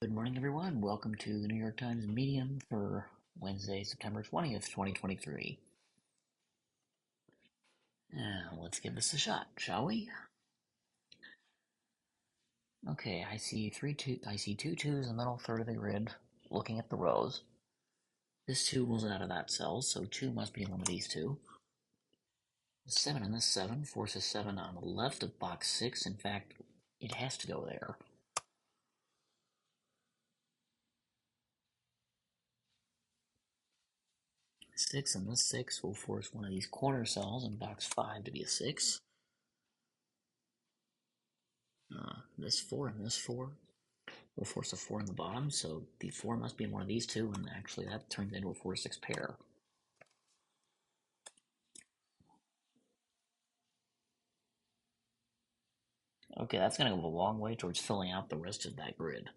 Good morning, everyone. Welcome to the New York Times Medium for Wednesday, September 20th, 2023. Now, let's give this a shot, shall we? Okay, I see two twos in the middle third of the grid, looking at the rows. This two rolls out of that cell, so two must be in one of these two. The 7 in this 7 forces 7 on the left of box 6. In fact, it has to go there. 6 and this 6 will force one of these corner cells in box 5 to be a 6. This 4 and this 4 will force a 4 in the bottom, so the 4 must be in one of these two, and actually that turns into a 4-6 pair. Okay, that's going to go a long way towards filling out the rest of that grid.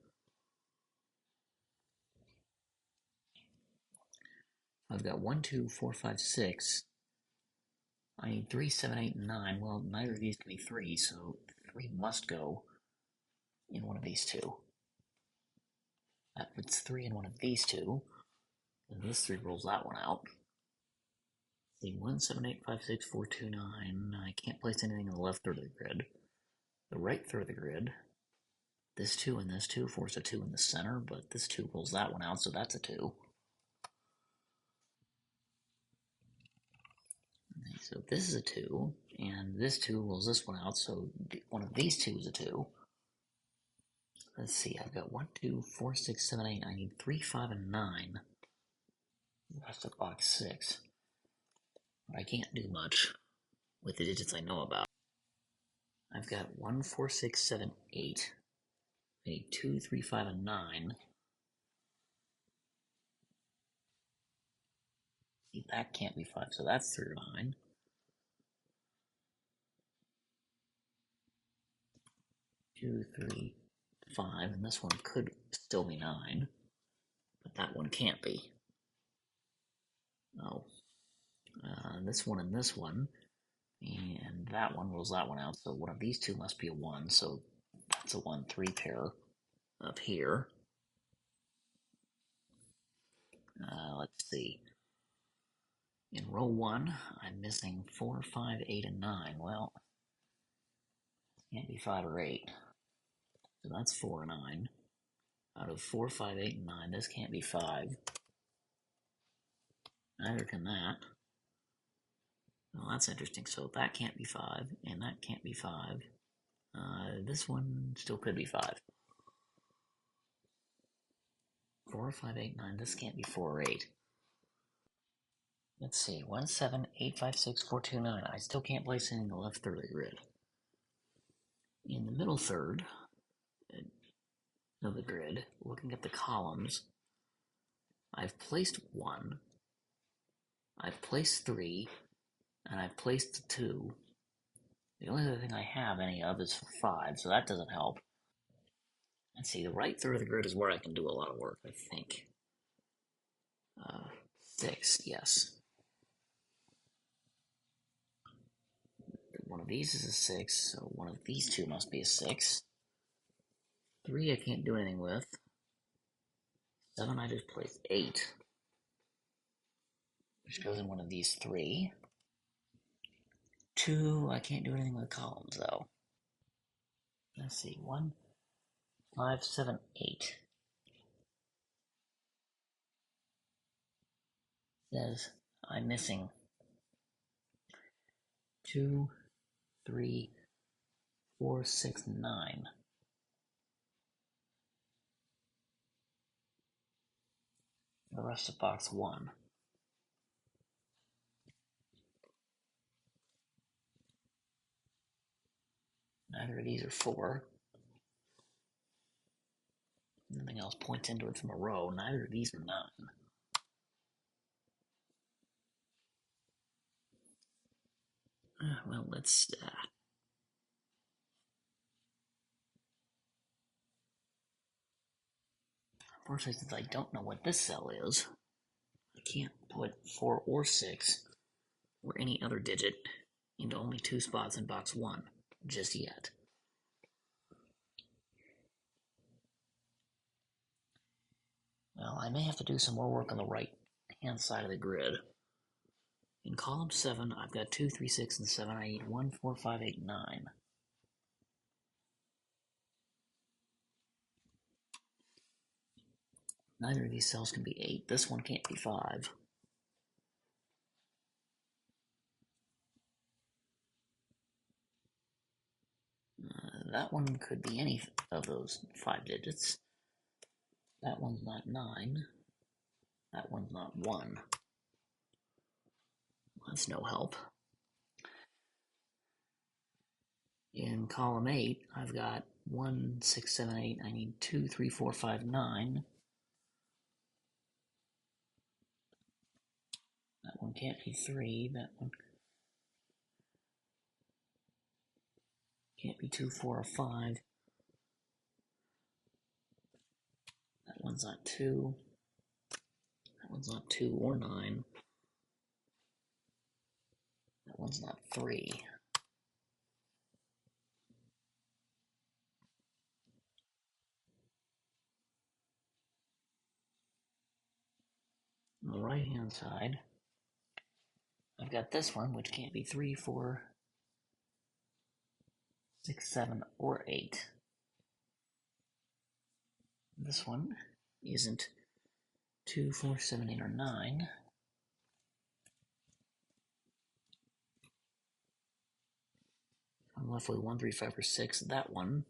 I've got 1, 2, 4, 5, 6. I need 3, 7, 8, and 9. Well, neither of these can be 3, so 3 must go in one of these two. That puts 3 in one of these two, and this 3 rolls that one out. See, 1, 7, 8, 5, 6, 4, 2, 9. I can't place anything in the left third of the grid. The right third of the grid, this 2 and this 2 force a 2 in the center, but this 2 rolls that one out, so that's a 2. Okay, so this is a 2, and this 2 rolls this one out, so one of these two is a 2. Let's see, I've got 1, 2, 4, 6, 7, 8. I need 3, 5, and 9. The rest of box 6. But I can't do much with the digits I know about. I've got 1, 4, 6, 7, 8. I need 2, 3, 5, and 9. See, that can't be 5, so that's 3 or 9. 2, 3, 5, and this one could still be 9, but that one can't be. Oh, this one and this one, and that one rolls that one out, so one of these two must be a 1, so that's a 1, 3 pair up here. Let's see. In row 1, I'm missing 4, 5, 8, and 9. Well, it can't be 5 or 8, so that's 4 and 9. Out of 4, 5, 8, and 9, this can't be 5. Neither can that. Well, that's interesting. So that can't be 5, and that can't be 5. This one still could be 5. 4, 5, 8, 9. This can't be 4 or 8. Let's see. 1, 7, 8, 5, 6, 4, 2, 9. I still can't place it in the left third of the grid. In the middle third of the grid, looking at the columns, I've placed 1, I've placed 3, and I've placed 2. The only other thing I have any of is 5, so that doesn't help. Let's see, the right third of the grid is where I can do a lot of work, I think. 6, yes. One of these is a 6, so one of these two must be a 6. 3 I can't do anything with. 7 I just placed 8, which goes in one of these 3. 2 I can't do anything with the columns though. Let's see, 1, 5, 7, 8. Says I'm missing 2, 3, 4, 6, 9. The rest of box 1. Neither of these are 4. Nothing else points into it from a row. Neither of these are 9. Well, let's unfortunately, since I don't know what this cell is, I can't put 4 or 6 or any other digit into only 2 spots in box 1 just yet. I may have to do some more work on the right hand side of the grid. In column 7, I've got 2, 3, 6, and 7. I need 1, 4, 5, 8, 9. Neither of these cells can be 8. This one can't be 5. That one could be any of those 5 digits. That one's not 9. That one's not 1. That's no help. In column 8, I've got 1, 6, 7, 8. I need 2, 3, 4, 5, 9. That one can't be 3. That one can't be 2, 4, or 5. That one's not 2. That one's not 2 or 9. That one's not 3. On the right hand side, I've got this one, which can't be 3, 4, 6, 7, or 8. This one isn't 2, 4, 7, 8, or 9. I'm left with 1, 3, 5, or 6. That one,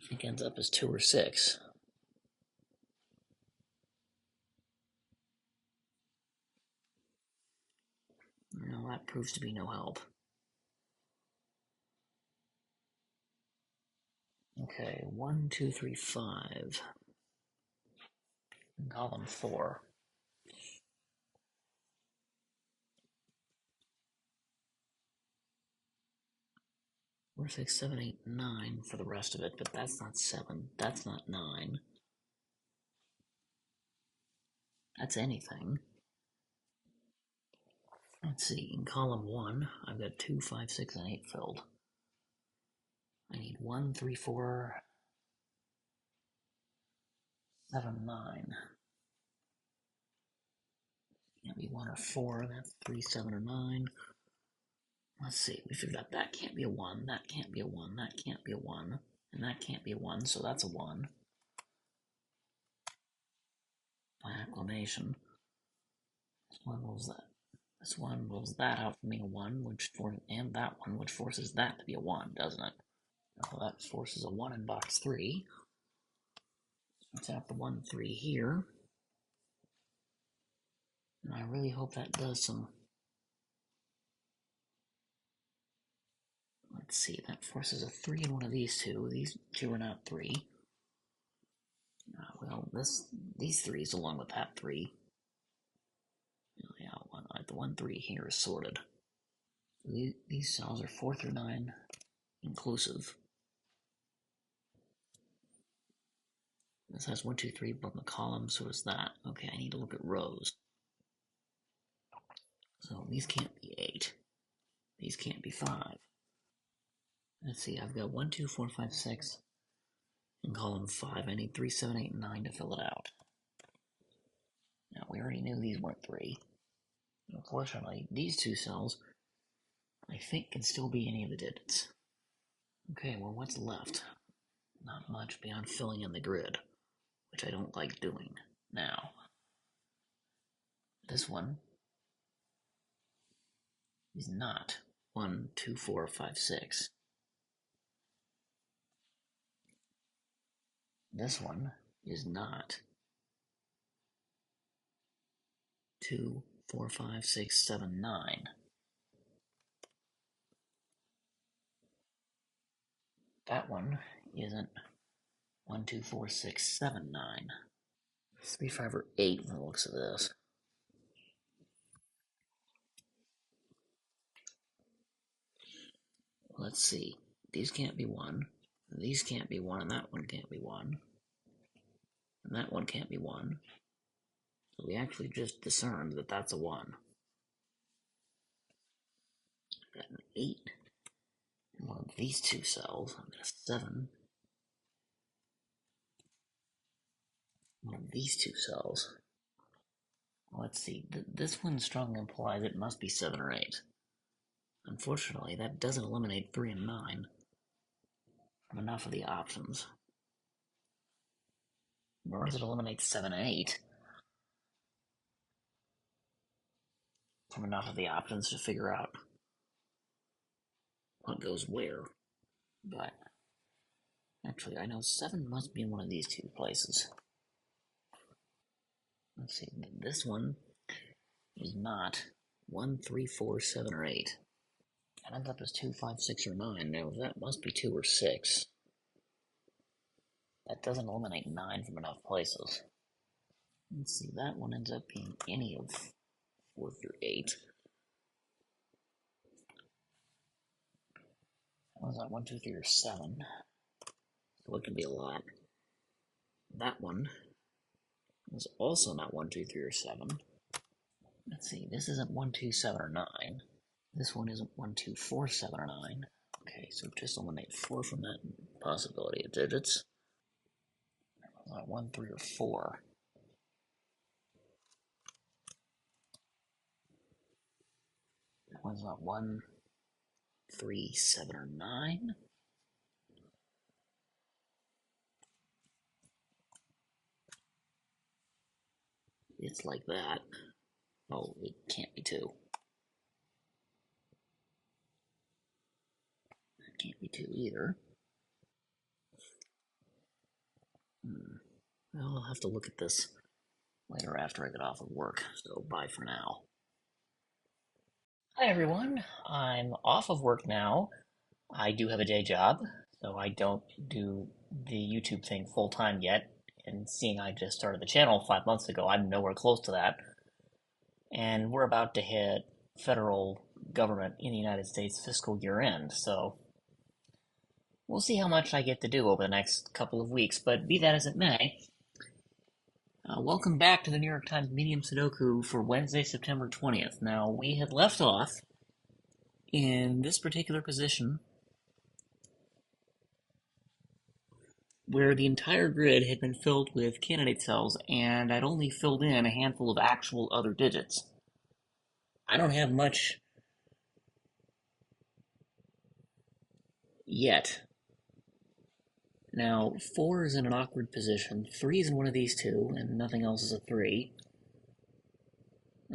I think, ends up as 2 or 6. No, that proves to be no help. Okay, 1, 2, 3, 5. In column 4. 4, 6, 7, 8, 9 for the rest of it, but that's not 7. That's not 9. That's anything. Let's see, in column 1, I've got 2, 5, 6, and 8 filled. I need 1, 3, 4, 7, 9. Can't be 1 or 4, that's 3, 7, or 9. Let's see, we figured out that can't be a 1, that can't be a 1, that can't be a 1, and that can't be a 1, so that's a 1. By acclamation. This one rules that. This one rules that out from being a 1, and that one, which forces that to be a 1, doesn't it? Well, that forces a 1 in box 3. Let's have the 1, 3 here. And I really hope that does some. Let's see, that forces a 3 in one of these two. These two are not 3. Well, these 3s along with that 3. Yeah, the 1, 3 here is sorted. These cells are 4 through 9 inclusive. This has 1, 2, 3 above the column, so does that. Okay, I need to look at rows. So these can't be 8. These can't be 5. Let's see, I've got 1, 2, 4, 5, 6 in column 5. I need 3, 7, 8, and 9 to fill it out. Now, we already knew these weren't 3. Unfortunately, these two cells, I think, can still be any of the digits. Okay, well, what's left? Not much beyond filling in the grid, which I don't like doing. Now, this one is not 1, 2, 4, 5, 6. This one is not 2, 4, 5, 6, 7, 9. That one isn't 1, 2, 4, 6, 7, 9. 3, 5, or 8 from the looks of this. Let's see. These can't be 1. These can't be 1, and that one can't be 1. And that one can't be 1. So we actually just discerned that that's a 1. I've got an 8 in one of these two cells. I've got a 7. one of these two cells. Let's see, this one strongly implies it must be 7 or 8. Unfortunately, that doesn't eliminate 3 and 9 from enough of the options. Nor does it eliminate 7 and 8 from enough of the options to figure out what goes where. But actually, I know 7 must be in one of these two places. Let's see, this one is not 1, 3, 4, 7, or 8. It ends up as 2, 5, 6, or 9. Now, that must be 2 or 6. That doesn't eliminate 9 from enough places. Let's see, that one ends up being any of 4 through 8. That one's not 1, 2, 3, or 7. So it can be a lot. That one is also not 1, 2, 3, or 7. Let's see, this isn't 1, 2, 7, or 9. This one isn't 1, 2, 4, 7, or 9. Okay, so just eliminate 4 from that possibility of digits. 1, 3, or 4. That one's not 1, 3, 7, or 9. It's like that. Oh, it can't be 2. It can't be 2 either. Well, I'll have to look at this later after I get off of work, so bye for now. Hi everyone, I'm off of work now. I do have a day job, so I don't do the YouTube thing full time yet. And seeing I just started the channel 5 months ago, I'm nowhere close to that. And we're about to hit federal government in the United States fiscal year end, so we'll see how much I get to do over the next couple of weeks. But be that as it may, welcome back to the New York Times Medium Sudoku for Wednesday, September 20th. Now, we had left off in this particular position where the entire grid had been filled with candidate cells, and I'd only filled in a handful of actual other digits. I don't have much yet. Now, 4 is in an awkward position, 3 is in one of these two, and nothing else is a 3.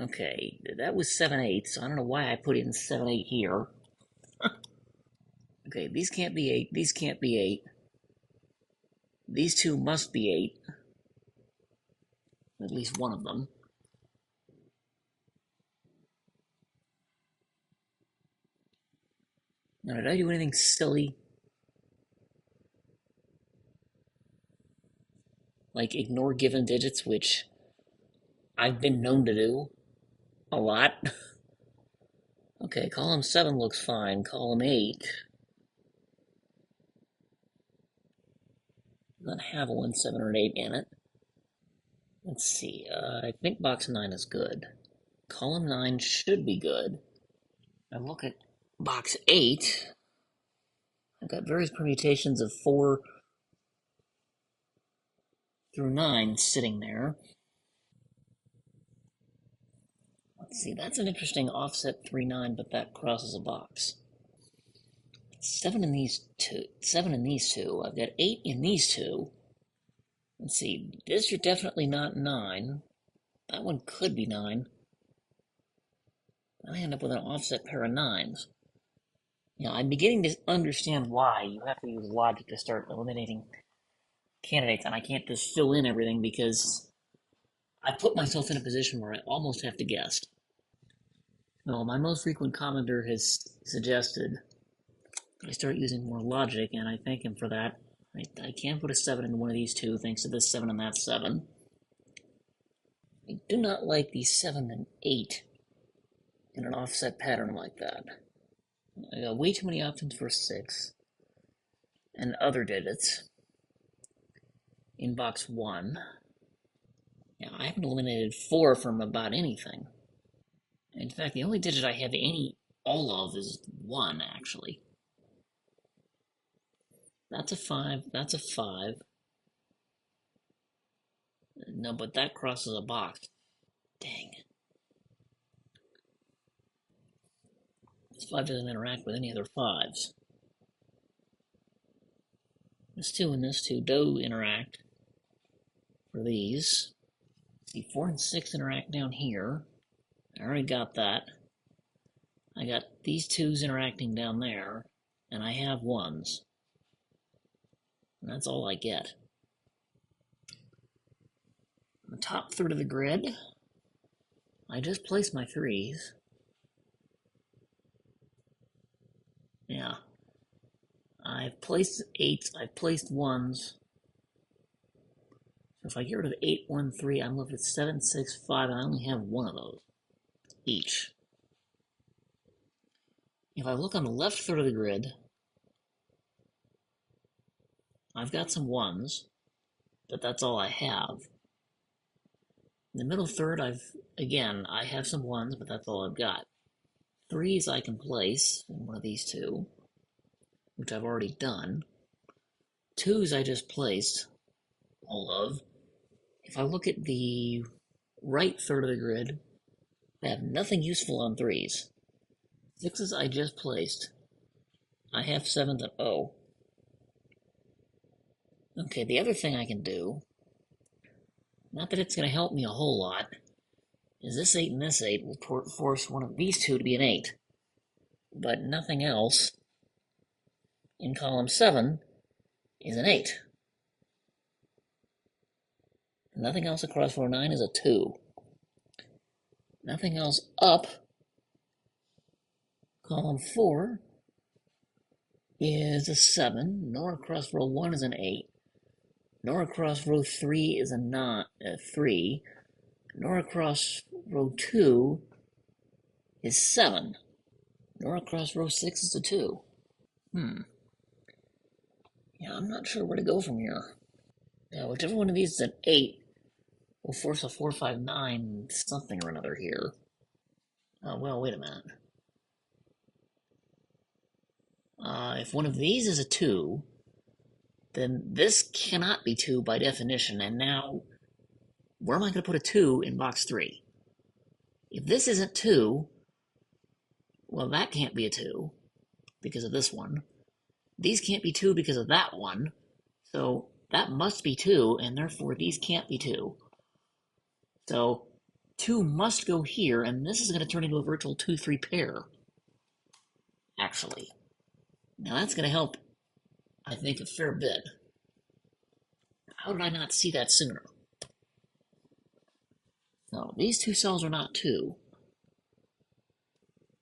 Okay, that was 7, 8, so I don't know why I put in 7, 8 here. Okay, these can't be 8, these can't be 8. These two must be 8. At least one of them. Now, did I do anything silly? Like ignore given digits, which I've been known to do a lot. Okay, column 7 looks fine. Column 8 doesn't have a 1, 7, or an 8 in it. Let's see, I think box 9 is good. Column 9 should be good. Now look at box 8. I've got various permutations of 4 through 9 sitting there. Let's see, that's an interesting offset 3, 9, but that crosses a box. 7 in these two. 7 in these two. I've got 8 in these two. Let's see, this are definitely not 9. That one could be 9. I end up with an offset pair of 9s. Now, I'm beginning to understand why you have to use logic to start eliminating candidates, and I can't just fill in everything because I put myself in a position where I almost have to guess. Well, my most frequent commenter has suggested I start using more logic, and I thank him for that. I can put a 7 into one of these two, thanks to this 7 and that 7. I do not like the 7 and 8 in an offset pattern like that. I got way too many options for 6 and other digits in box 1. Now, I haven't eliminated 4 from about anything. In fact, the only digit I have all of is 1, actually. That's a 5, that's a 5. No, but that crosses a box. Dang. This 5 doesn't interact with any other 5s. This 2 and this 2 do interact for these. See, 4 and 6 interact down here. I already got that. I got these 2s interacting down there, and I have 1s. And that's all I get. On the top third of the grid, I just placed my 3s. Yeah. I've placed 8s, I've placed 1s. So if I get rid of 8, 1, 3, I'm left with 7, 6, 5, and I only have 1 of those each. If I look on the left third of the grid, I've got some 1s, but that's all I have. In the middle third, I have some 1s, but that's all I've got. 3s I can place in one of these 2, which I've already done. 2s I just placed all of. If I look at the right third of the grid, I have nothing useful on 3s. 6s I just placed. I have 7s and oh. Okay, the other thing I can do, not that it's going to help me a whole lot, is this 8 and this 8 will force one of these 2 to be an 8. But nothing else in column 7 is an 8. Nothing else across row 9 is a 2. Nothing else up column 4 is a 7, nor across row 1 is an 8, nor across row 3 is a 3, nor across row 2 is 7, nor across row 6 is a 2. Yeah, I'm not sure where to go from here. Yeah, whichever one of these is an 8 will force a 4, 5, 9 something or another here. Oh, well, wait a minute. If one of these is a 2, then this cannot be 2 by definition, and now, where am I going to put a 2 in box 3? If this isn't 2, well, that can't be a 2, because of this one. These can't be 2 because of that one, so that must be 2, and therefore these can't be 2. So, 2 must go here, and this is going to turn into a virtual 2-3 pair, actually. Now that's going to help, I think, a fair bit. How did I not see that sooner? No, these 2 cells are not 2.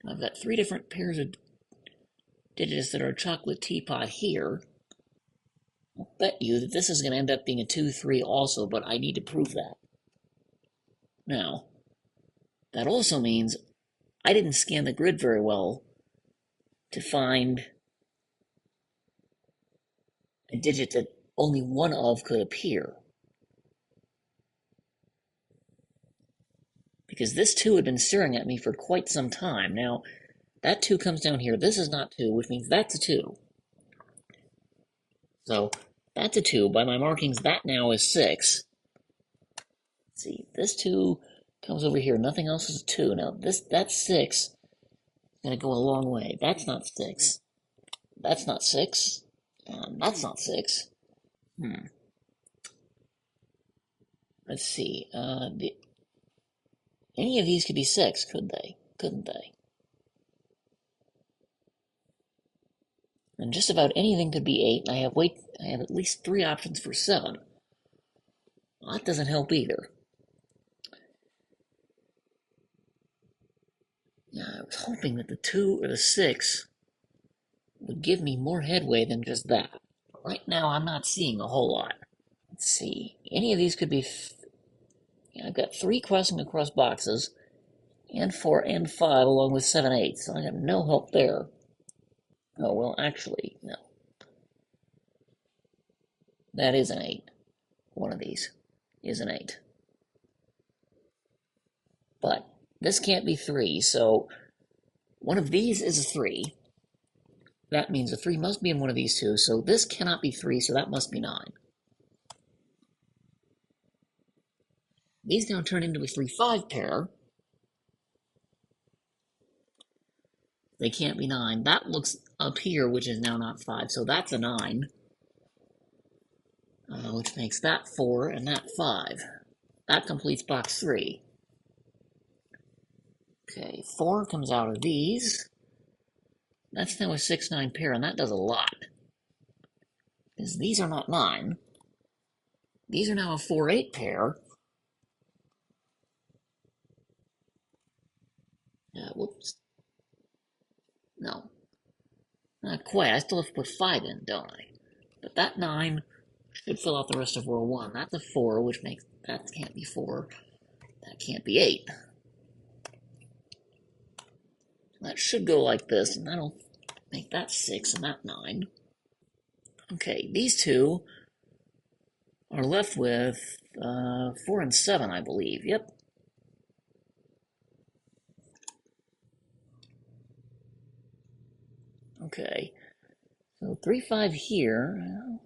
I've got 3 different pairs of digits that are a chocolate teapot here. I'll bet you that this is going to end up being a 2-3 also, but I need to prove that. Now, that also means I didn't scan the grid very well to find a digit that only one of could appear. Because this 2 had been staring at me for quite some time. Now, that 2 comes down here. This is not 2, which means that's a 2. So, that's a 2. By my markings, that now is 6. Let's see, this 2 comes over here. Nothing else is a 2. Now, that's 6. Gonna go a long way. That's not 6. That's not 6. That's not 6. Let's see. Any of these could be 6, could they? Couldn't they? And just about anything could be 8, and I have at least 3 options for 7. Well, that doesn't help either. I was hoping that the 2 or the 6 would give me more headway than just that. But right now, I'm not seeing a whole lot. Let's see. Any of these could be... I've got 3 crossing across boxes, and 4 and 5, along with 7, 8, so I got no help there. Oh, well, actually, no. That is an 8. One of these is an 8. But this can't be 3, so one of these is a 3. That means a 3 must be in one of these 2, so this cannot be 3, so that must be 9. These now turn into a 3-5 pair. They can't be 9. That looks up here, which is now not 5, so that's a 9. Which makes that 4 and that 5. That completes box 3. Okay, 4 comes out of these. That's now a 6-9 pair, and that does a lot. Because these are not 9. These are now a 4-8 pair. Whoops. No. Not quite. I still have to put 5 in, don't I? But that 9 should fill out the rest of row 1. That's a 4, which makes... That can't be 4. That can't be 8. That should go like this, and that'll make that 6 and that 9. Okay, these two are left with 4 and 7, I believe. Yep. Okay, so 3, 5 here.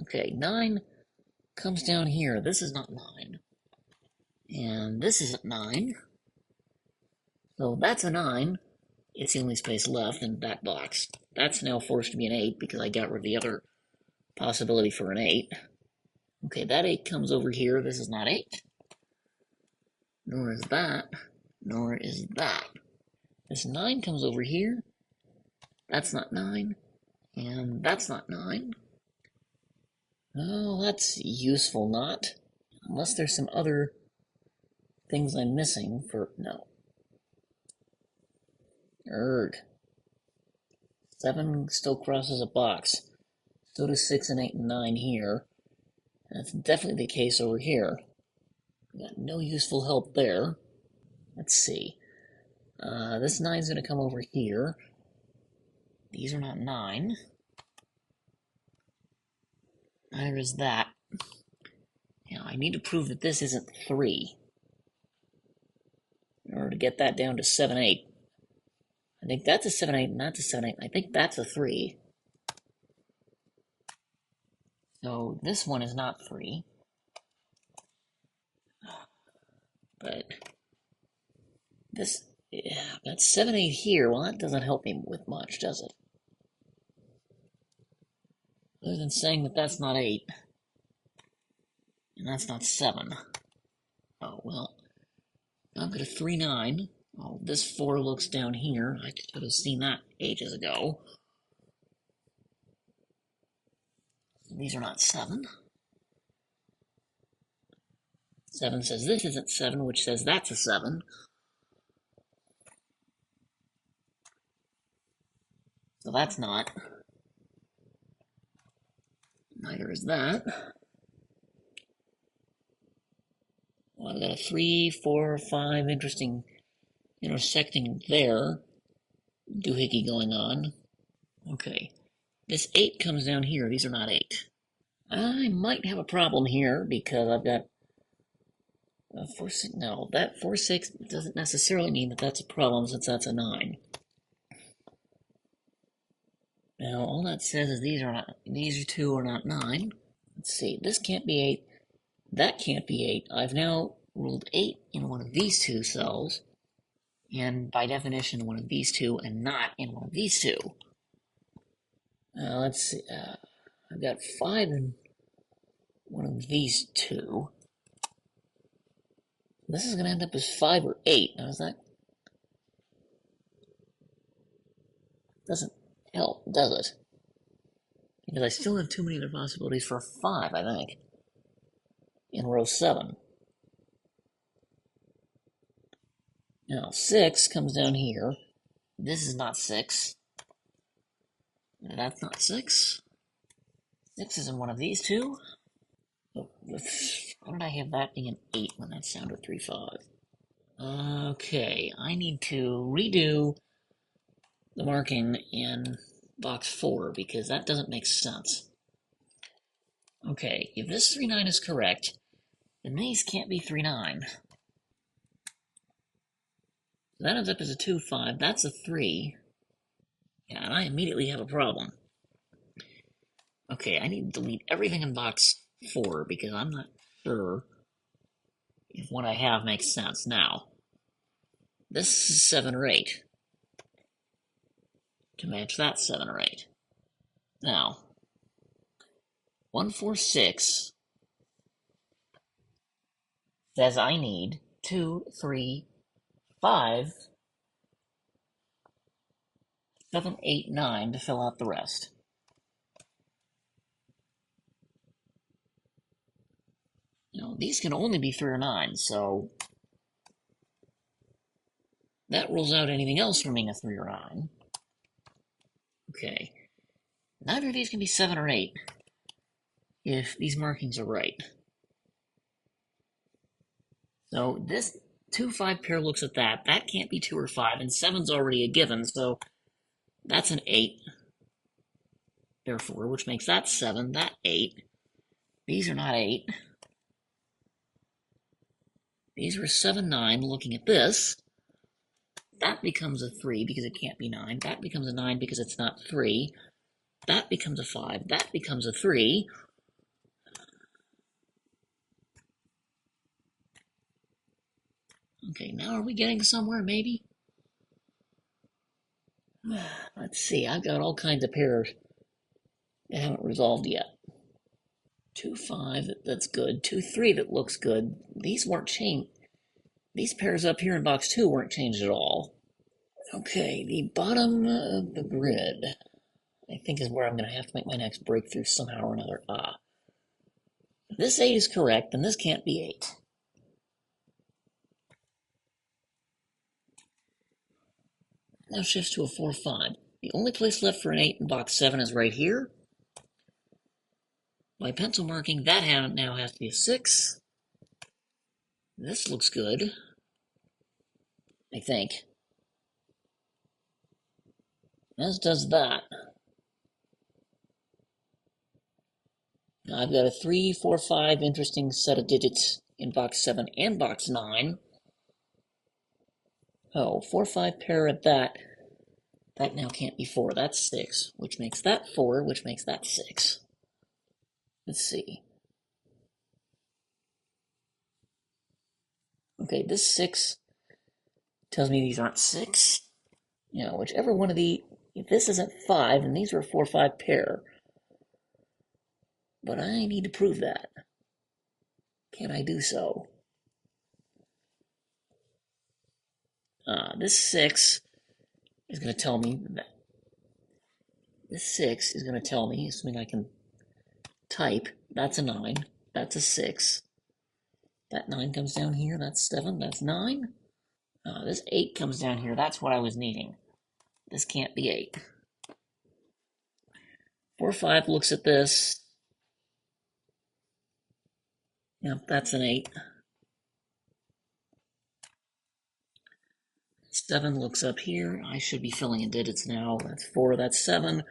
Okay, 9 comes down here. This is not 9. And this isn't 9. So that's a 9. It's the only space left in that box. That's now forced to be an 8 because I got rid of the other possibility for an 8. Okay, that 8 comes over here. This is not 8. Nor is that. Nor is that. This 9 comes over here. That's not 9. And that's not 9. Oh, that's useful, not. Unless there's some other things I'm missing for... No. Erg. 7 still crosses a box. So does 6 and 8 and 9 here. That's definitely the case over here. Got no useful help there. Let's see. This 9's going to come over here. These are not 9. Neither is that. Now, I need to prove that this isn't 3. In order to get that down to 7, 8. I think that's a 7, 8, and that's a 7, 8. I think that's a 3. So this one is not 3. But this, yeah, that's 7, 8 here. Well, that doesn't help me with much, does it? Other than saying that that's not 8. And that's not 7. Oh, well. I've got a 3, 9. Oh, this 4 looks down here. I could have seen that ages ago. These are not 7. 7 says this isn't 7, which says that's a 7. So that's not. Neither is that. Well, I've got a 3, 4, 5 interesting intersecting there. Doohickey going on. Okay. This 8 comes down here. These are not 8. I might have a problem here because I've got 4, 6. No, that 4, 6 doesn't necessarily mean that that's a problem since that's a 9. Now, all that says is these two are not 9. Let's see, this can't be 8. That can't be 8. I've now ruled 8 in one of these two cells, and by definition, one of these two, and not in one of these two. Let's see, I've got 5 in one of these two. This is going to end up as 5 or 8. Now, is that... Doesn't help, does it? Because I still have too many other possibilities for a 5, I think. In row 7. Now, 6 comes down here. This is not 6. That's not 6. 6 is in one of these two. How did I have that being an 8 when that sounded 3, 5? Okay, I need to redo the marking in box 4 because that doesn't make sense. Okay, if this 3, 9 is correct, then these can't be 3, 9. That ends up as a 2, 5. That's a 3. Yeah, and I immediately have a problem. Okay, I need to delete everything in box 4 because I'm not sure if what I have makes sense. Now, this is 7 or 8 to match that 7 or 8. Now, 146 says I need 2, 3, 5, 7, 8, 9 to fill out the rest. Now, these can only be 3 or 9, so that rules out anything else from being a 3 or 9. Okay. Neither of these can be 7 or 8 if these markings are right. So this 2-5 pair looks at that. That can't be 2 or 5, and 7's already a given, so that's an 8. Therefore, which makes that 7, that 8. These are not 8. These are 7, 9. Looking at this, that becomes a 3 because it can't be 9. That becomes a 9 because it's not 3. That becomes a 5. That becomes a 3. Okay, now are we getting somewhere, maybe? Let's see, I've got all kinds of pairs that haven't resolved yet. 2, 5, that's good. 2, 3, that looks good. These weren't changed. These pairs up here in box 2 weren't changed at all. Okay, the bottom of the grid, I think, is where I'm going to have to make my next breakthrough somehow or another. If this 8 is correct, then this can't be 8. Now shifts to a 4, 5. The only place left for an 8 in box 7 is right here. My pencil marking, that now has to be a 6. This looks good, I think. As does that. Now I've got a 3, 4, 5 interesting set of digits in box 7 and box 9. Oh, 4, 5 pair at that. That now can't be 4, that's 6, which makes that 4, which makes that 6. Let's see. Okay, this 6 tells me these aren't 6. You know, whichever one of the... If this isn't 5, then these are a 4, 5 pair. But I need to prove that. Can I do so? This 6 is going to tell me that... This 6 is going to tell me, assuming I can type, that's a 9, that's a 6. That 9 comes down here, that's 7, that's 9. This 8 comes down here, that's what I was needing. This can't be 8. 4, 5 looks at this. Yep, that's an 8. 7 looks up here. I should be filling in digits now. That's 4, that's 7.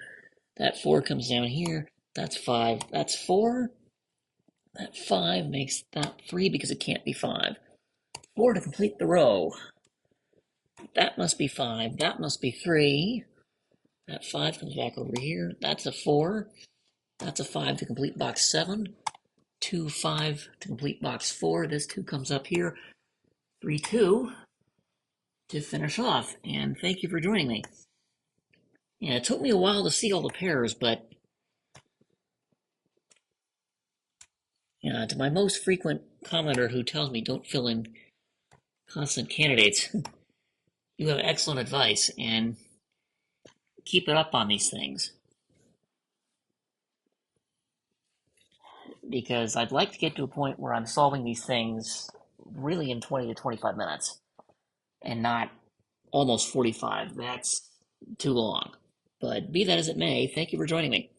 That 4 comes down here. That's 5, that's 4. That 5 makes that 3 because it can't be 5. 4 to complete the row. That must be 5. That must be 3. That 5 comes back over here. That's a 4. That's a 5 to complete box 7. 2, 5 to complete box 4. This 2 comes up here. 3, 2 to finish off. And thank you for joining me. Yeah, it took me a while to see all the pairs, but to my most frequent commenter who tells me don't fill in constant candidates, you have excellent advice, and keep it up on these things. Because I'd like to get to a point where I'm solving these things really in 20 to 25 minutes and not almost 45. That's too long. But be that as it may, thank you for joining me.